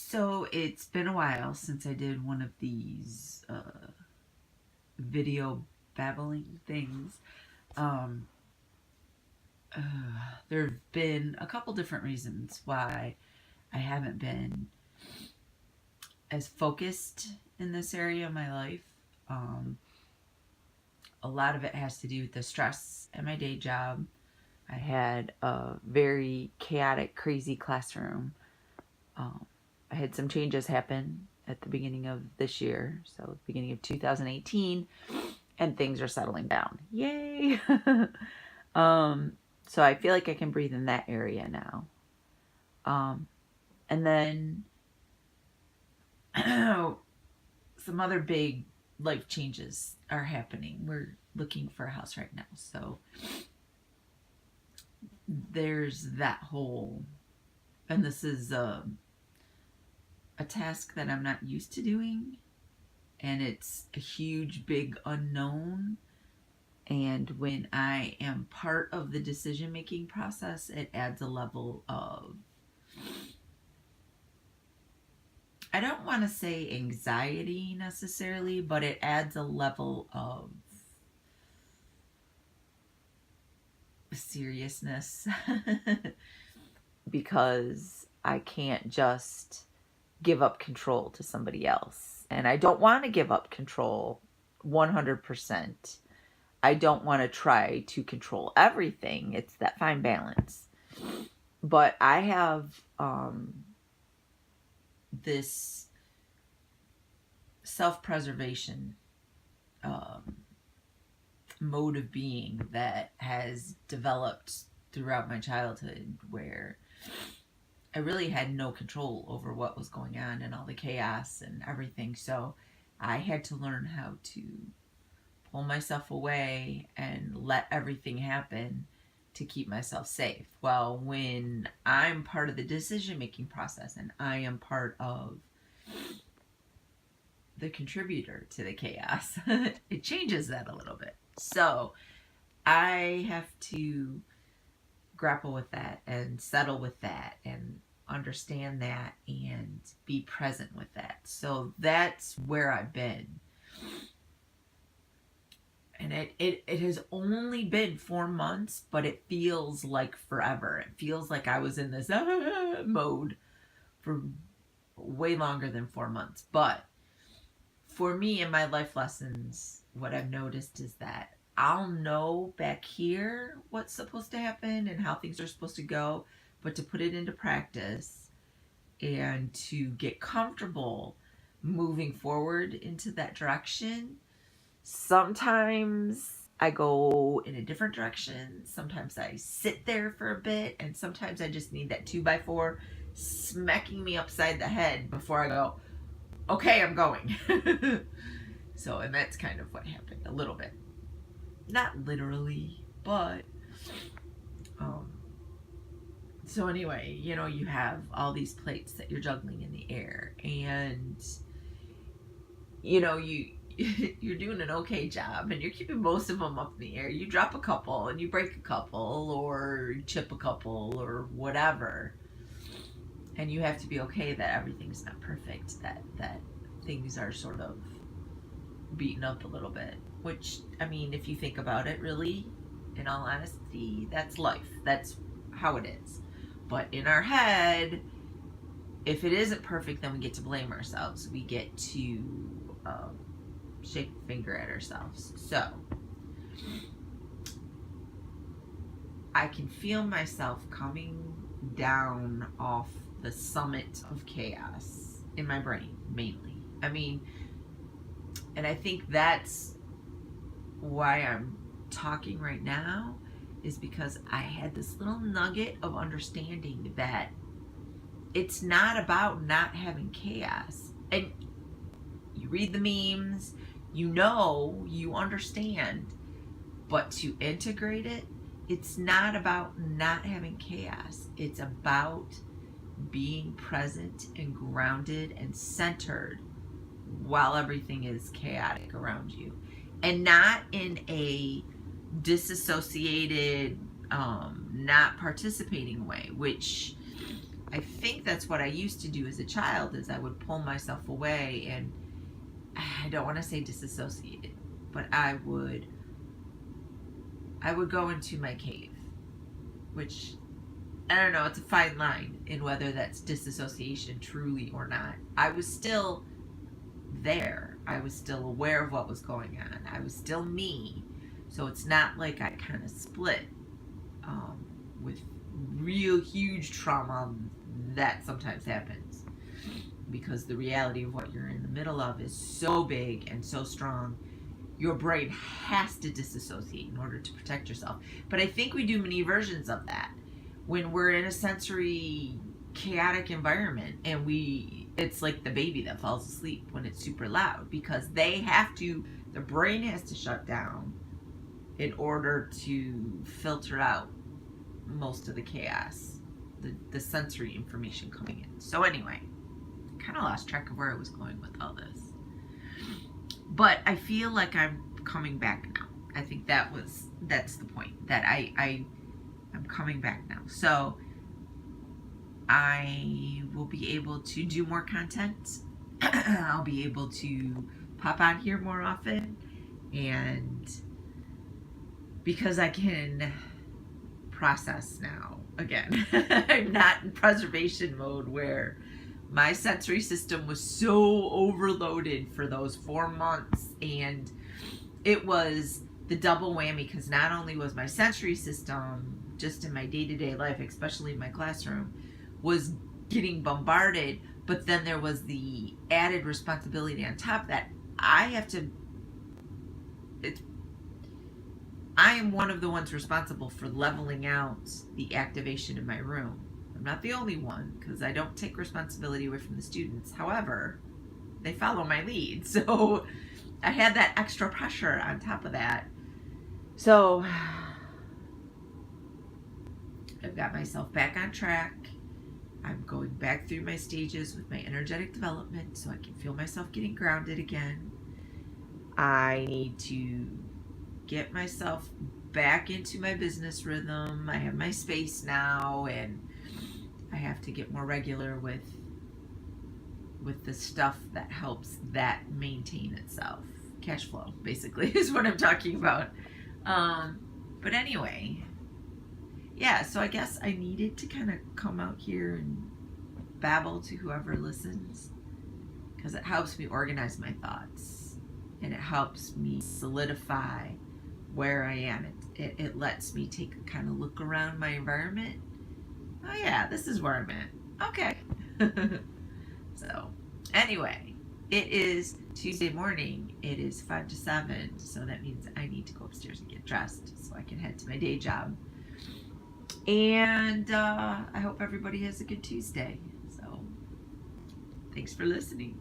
So it's been a while since I did one of these video babbling things. Um, uh, there have been a couple different reasons why I haven't been as focused in this area of my life. Um, a lot of it has to do with the stress at my day job. I had a very chaotic, crazy classroom. Um, I had some changes happen at the beginning of this year, so the beginning of 2018, and things are settling down. Yay! um, so I feel like I can breathe in that area now. And then some other big life changes are happening. We're looking for a house right now, so there's that whole, and this is a task that I'm not used to doing, and it's a huge, big unknown. And when I am part of the decision making process, it adds a level of, I don't want to say anxiety necessarily, but it adds a level of seriousness because I can't just give up control to somebody else. And I don't want to give up control 100%. I don't want to try to control everything. It's that fine balance. But I have this self-preservation mode of being that has developed throughout my childhood, where I really had no control over what was going on and all the chaos and everything. So I had to learn how to pull myself away and let everything happen to keep myself safe. Well, when I'm part of the decision making process and I am part of the contributor to the chaos, it changes that a little bit. So I have to grapple with that and settle with that and understand that and be present with that. So that's where I've been. And it has only been 4 months, but it feels like forever. It feels like I was in this mode for way longer than 4 months. But for me in my life lessons, what I've noticed is that I'll know back here what's supposed to happen and how things are supposed to go, but to put it into practice and to get comfortable moving forward into that direction, sometimes I go in a different direction. Sometimes I sit there for a bit, and sometimes I just need that 2x4 smacking me upside the head before I go, okay, I'm going. So, and that's kind of what happened a little bit. Not literally, but so anyway, you have all these plates that you're juggling in the air, and you're doing an okay job and you're keeping most of them up in the air. You drop a couple and you break a couple or chip a couple or whatever, and you have to be okay that everything's not perfect, that things are sort of beaten up a little bit, which, I mean, if you think about it, really, in all honesty, that's life. That's how it is. But in our head, if it isn't perfect, then we get to blame ourselves. We get to shake the finger at ourselves. So I can feel myself coming down off the summit of chaos in my brain, mainly. I mean, and I think that's why I'm talking right now, is because I had this little nugget of understanding that it's not about not having chaos. And you read the memes, you understand, but to integrate it, it's not about not having chaos. It's about being present and grounded and centered while everything is chaotic around you, and not in a disassociated, not participating way, which I think that's what I used to do as a child, is I would pull myself away, and I don't want to say disassociated, but I would go into my cave, which, I don't know, it's a fine line in whether that's disassociation truly or not. I was still there. I was still aware of what was going on. I was still me. So it's not like I kind of split with real huge trauma that sometimes happens, because the reality of what you're in the middle of is so big and so strong. Your brain has to disassociate in order to protect yourself. But I think we do many versions of that when we're in a sensory chaotic environment, and it's like the baby that falls asleep when it's super loud, because the brain has to shut down in order to filter out most of the chaos, the sensory information coming in. So anyway, kind of lost track of where I was going with all this, but I feel like I'm coming back now. I think that's the point, that I'm coming back now. So I will be able to do more content. I'll be able to pop on here more often, and because I can process now again. I'm not in preservation mode where my sensory system was so overloaded for those 4 months, and it was the double whammy, because not only was my sensory system just in my day-to-day life, especially in my classroom, was getting bombarded, but then there was the added responsibility on top that I am one of the ones responsible for leveling out the activation in my room. I'm not the only one, because I don't take responsibility away from the students. However, they follow my lead. So I had that extra pressure on top of that. So I've got myself back on track. I'm going back through my stages with my energetic development so I can feel myself getting grounded again. I need to get myself back into my business rhythm. I have my space now, and I have to get more regular with the stuff that helps that maintain itself. Cash flow, basically, is what I'm talking about. But anyway, yeah, so I guess I needed to kind of come out here and babble to whoever listens, because it helps me organize my thoughts, and it helps me solidify where I am. It lets me take a kind of look around my environment. Oh yeah, this is where I'm at. Okay. So anyway, it is Tuesday morning. It is 5 to 7, so that means I need to go upstairs and get dressed so I can head to my day job. And I hope everybody has a good Tuesday. So thanks for listening.